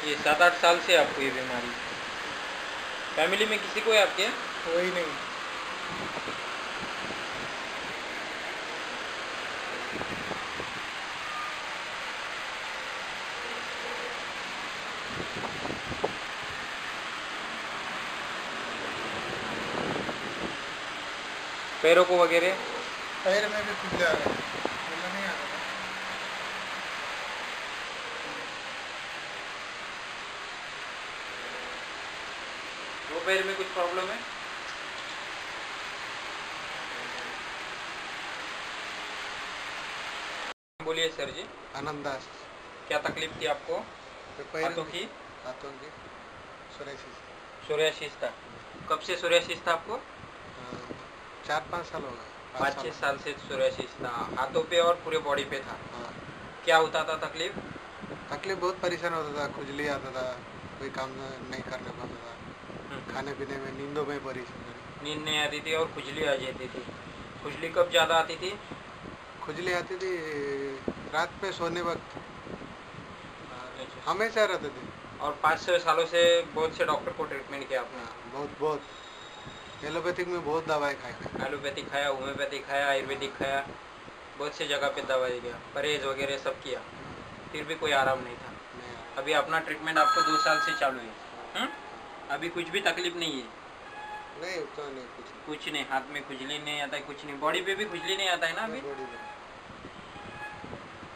ये 7-8 साल से आपको ये बीमारी? फैमिली में किसी को है आपके? वही नहीं। पैरों को वगैरह? पैर में भी खुजली आ गया, खुजला नहीं आता था। वो पैर में कुछ प्रॉब्लम है? बोलिए सर जी। आनंद दास। क्या तकलीफ थी आपको? हाथों की? हाथों की सोरियासिस। सोरियासिस था? कब से सोरियासिस था आपको? 4-5 साल हो गए। 5-6 साल से सोरियासिस था। हाथों पे और पूरे बॉडी पे था? हाँ। क्या होता था तकलीफ? तकलीफ बहुत परेशान होता था, खुजली आता था, कोई काम नहीं करने पाता था, खाने पीने में, नींदों में परेशान। नींद नहीं आती थी और खुजली आ जाती थी। खुजली कब ज़्यादा आती थी? खुजली आती थी रात पे सोने वक्त, हमेशा रहते थे। और 5-6 सालों से बहुत से डॉक्टर को ट्रीटमेंट किया आपने? बहुत एलोपैथिक में बहुत दवाई खाई। एलोपैथिक खाया, होम्योपैथिक खाया, आयुर्वेदिक खाया, बहुत सी जगह पे दवाई दिया, परहेज वगैरह सब किया, फिर भी कोई आराम नहीं था। अभी अपना ट्रीटमेंट आपको 2 साल से चालू है। अभी कुछ भी तकलीफ नहीं है? नहीं, उतना नहीं, कुछ नहीं। हाथ में खुजली नहीं आता है, कुछ नहीं। बॉडी पे भी खुजली नहीं आता है ना अभी?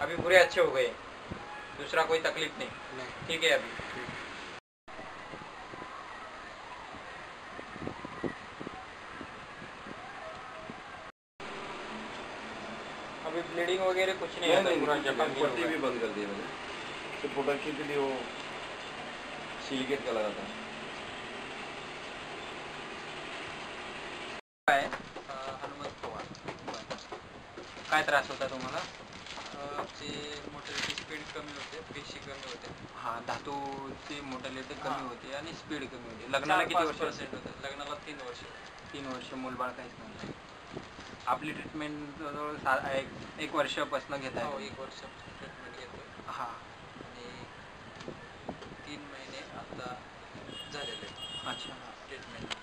अभी पूरे अच्छे हो गए, दूसरा कोई तकलीफ नहीं? ठीक है अभी? अभी ब्लीडिंग वगैरह कुछ नहीं आता? पूरा जख्म पट्टी भी बंद कर दी मैंने, तो प्रोटेक्शन के लिए वो सिलिकेट का लगा था। हनुमंत पवार. काय त्रास होता तुम्हाला? आमची मोटरची स्पीड कमी होते, पेशी कमी होते. हां, धातूची मोटॅलिटी कमी होते आणि स्पीड कमी होते. लग्नाला किती वर्ष? होते. लग्नाला 3 वर्ष. 3 वर्ष मूलबाळ काहीच नाही. आपली ट्रीटमेंट जवळ 1 वर्षापासून घेत आहे? हो, 1 वर्ष ट्रीटमेंट घेतोय. हां. आणि 3 महिने आता झालेले. अच्छा. ट्रीटमेंट.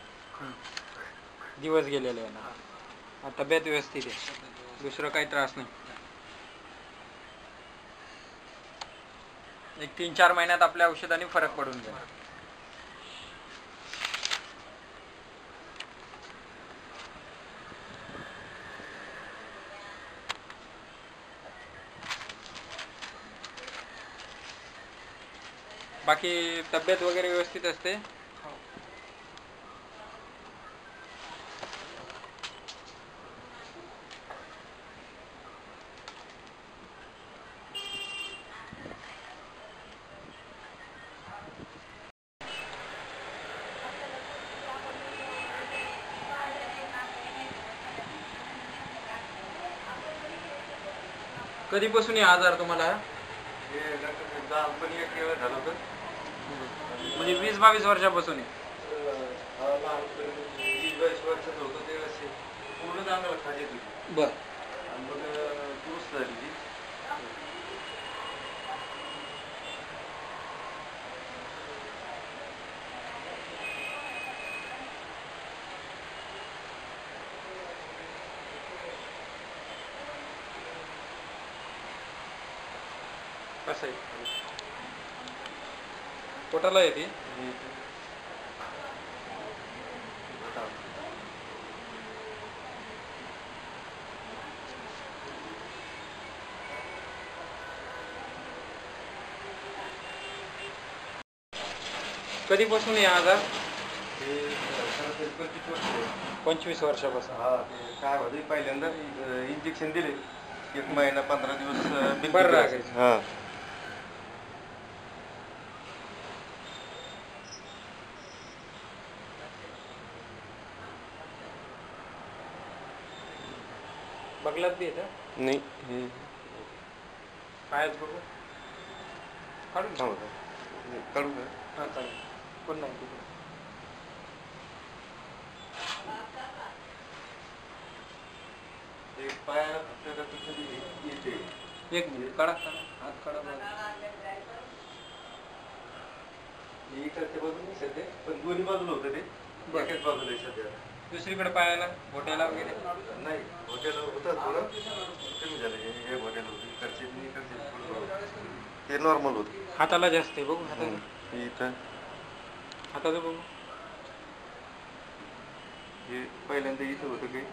दिवस गेलेले आहे ना? तब्येत व्यवस्थित आहे, दुसरं काही त्रास नाही? एक 3-4 महिन्यात आपल्या औषधाने फरक पडून जाईल. बाकी तब्येत वगैरे व्यवस्थित असते? कधीपासून हा आजार तुम्हाला? झालं होतं, म्हणजे 20-22 वर्षापासून आहे? 20-22 वर्षाचं होतं त्यावेळेस पूर्ण अंगाला खाज येत होती. बरं. आणि मग दुरुस्त झाली ती. कसं आहे? पोटाला येते? कधीपासून आहे आजार? 25 वर्षापासून. हा, ते काय होतं पहिल्यांदा इंजेक्शन दिले, 1 महिना 15 दिवस बरं राहायचं. हां. बगलात बी येतं? नाही, हे पायात बघू काढून घ्या. काढू का? हां चालेल. कोण नाही तिकडे. पायाला फक्त कधी येते. 1 मिनिट काढा, हात काढा. इकडच्या बाजूला नाही सध्या, पण दोन्ही बाजूला होतं ते. बरं. एकाच बाजूला आहे सध्या. दुसरीकडे पायाला घोट्याला वगैरे नाही, हॉटेल होतं थोडं कमी झालं. हे हॉटेल होतं इकडचे आणि इकडचे थोडं. ते नॉर्मल होतं. हाताला जास्त आहे बघू हाताला हे इथं हाताचं बघू हे पहिल्यांदा इथं होतं काही.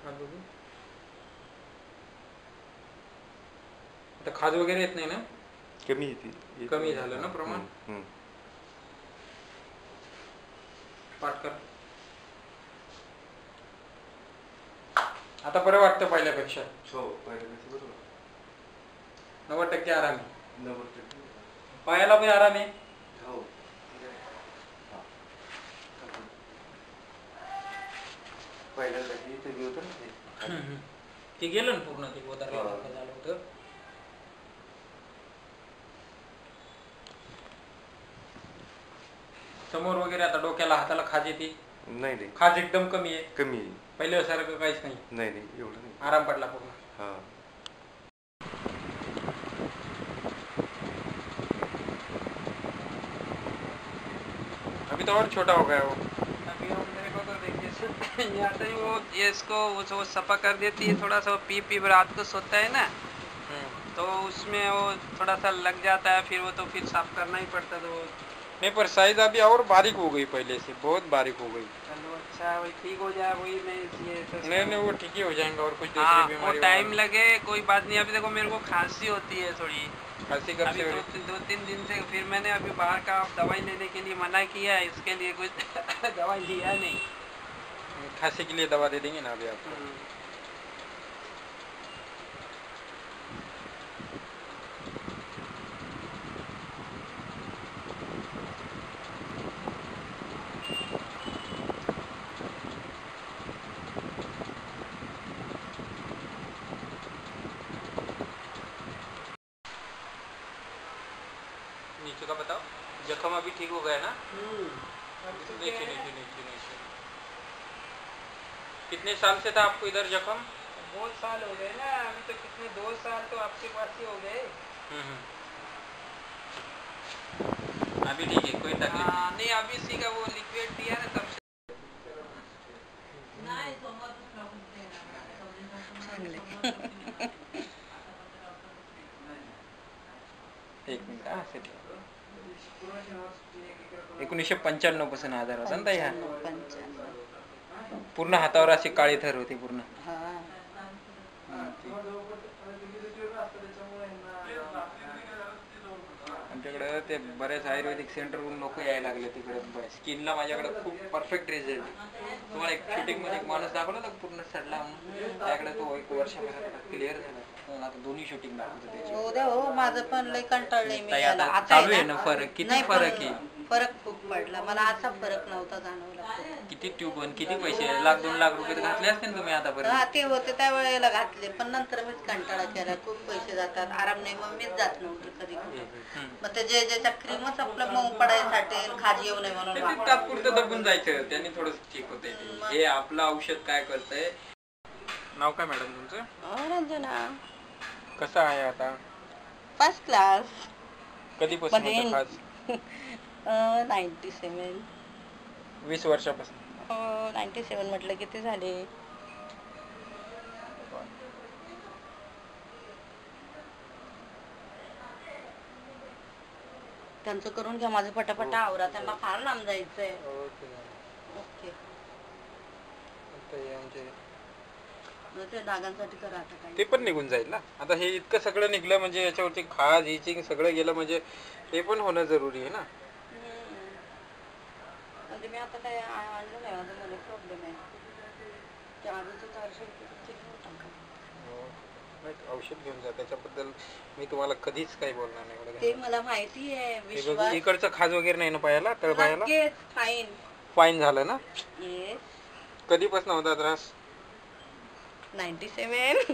हात बघू आता खाज वगैरे येत नाही ना कमी येते. कमी झालं ना प्रमाण? हम्म. पाठ कर आता बरं वाटतं पहिल्यापेक्षा हो, पहिल्यापेक्षा बरोबर. 90% आराम आहे 90%. पायाला पण आराम आहे हो. पहिल्यांदा इथं बी होतं ना ते. ते गेलं ना पूर्ण ते गोदारला हा. दाखल झालं होतं समोर वगैरे आता डोक्याला हाताला खाज येते नाही नाही, खाज एकदम कमी आहे कमी आहे. पहिल्यासारखं काहीच नाही नाही नाही, एवढं नाही. आराम पडला पूर्ण हा. अभी तो और छोटा हो गया वो अभी हम मेरे को तो देखिए आता ही वो ये इसको वो सफा कर देती है, थोड़ा सा वो पी पी रात को सोता है ना, तो उसमें वो थोड़ा सा लग जाता है, फिर वो तो फिर साफ करना ही पड़ता, तो नहीं पर साइज अभी और बारीक हो गई पहले से बहुत बारीक हो गई चलो अच्छा वही ठीक हो जाए, वही मैं ये सोचता नहीं हूँ। नहीं वो ठीक ही हो जाएंगे और कुछ हाँ दूसरी वो बीमारी टाइम लगे कोई बात नहीं। अभी देखो मेरे को खांसी होती है थोड़ी, खांसी कब अभी से हो रही? दो तीन दिन से, फिर मैंने अभी बाहर का दवाई लेने के लिए मना किया है, इसके लिए कुछ दवाई लिया नहीं। खांसी के लिए दवा दे देंगे ना अभी आपको नीचे का बताओ जख्म अभी ठीक हो गया ना नीचे नीचे नीचे नीचे कितने साल से था आपको इधर जख्म बहुत साल हो गए ना, अभी तो कितने 2 साल तो आपके पास ही हो गए। अभी ठीक है कोई तकलीफ हाँ नहीं, अभी इसी का वो लिक्विड दिया ना तब से। एक मिनिट हा, असेल. 1995 पासून आजार होता ना ताई हा पूर्ण हातावर अशी काळी थर होती पूर्ण आमच्याकडे ते बरेच आयुर्वेदिक सेंटरवरून लोक यायला लागले तिकडे स्किनला माझ्याकडे खूप परफेक्ट रिझल्ट तुम्हाला एक शूटिंग मध्ये एक माणूस दाखवला होता पूर्ण सडला म्हणून त्याकडे तो 1 वर्षापर्यंत क्लिअर झाला आता दोन्ही शूटिंग दाखवतो त्याची हो द्या हो, माझं पण लय कंटाळलंय मी ताई, याला. आता आता चालू आहे आहे ना ना, फरक किती नाही, फरक पण आहे फरक खूप पडला मला. असा फरक नव्हता जाणवला. किती ट्यूब आणि किती पैसे 1-2 लाख रुपये घातले असते ना तुम्ही आतापर्यंत हा ते होते त्यावेळेला घातले, पण नंतर मीच कंटाळा केला. खूप पैसे जातात, आराम नाही, मग मीच जात नव्हते कधी कुठे. मग ते जे ज्याच्या क्रीमच आपलं मऊ पडायसाठी खाज येऊ नये म्हणून ते वापरते. तात्पुरतं दबून जायचं त्याने थोडं ठीक होतंय ते. हे आपलं औषध काय करतंय नाव काय मॅडम तुमचं रंजना कसं आहे आता फर्स्ट क्लास कधीपासून पण होतं खास 97. 20 वर्षापासून 97 म्हटलं किती झाले. त्यांचं करून घ्या, माझं पटापटा आवरा, त्यांना फार लांब जायचंय. ओके ते डागांसाठी करा आता ते काय. पण निघून जाईल ना आता हे इतकं सगळं निघलं म्हणजे याच्यावरती खाज इचिंग सगळं गेलं म्हणजे हे पण होणं जरुरी आहे ना म्हणजे मी आता काय आणलं नाही, माझं मला प्रॉब्लेम आहे. ते आजचं 400 रुपये टाका. नाही, औषध घेऊन जा त्याच्याबद्दल मी तुम्हाला कधीच काही बोलणार नाही एवढं ते काय. मला माहिती आहे. हे बघ, विश्वास इकडचं खाज वगैरे नाही ना पायाला तळपायाला नक्कीच फाईन. फाईन झालं ना येस कधीपासून होता त्रास 97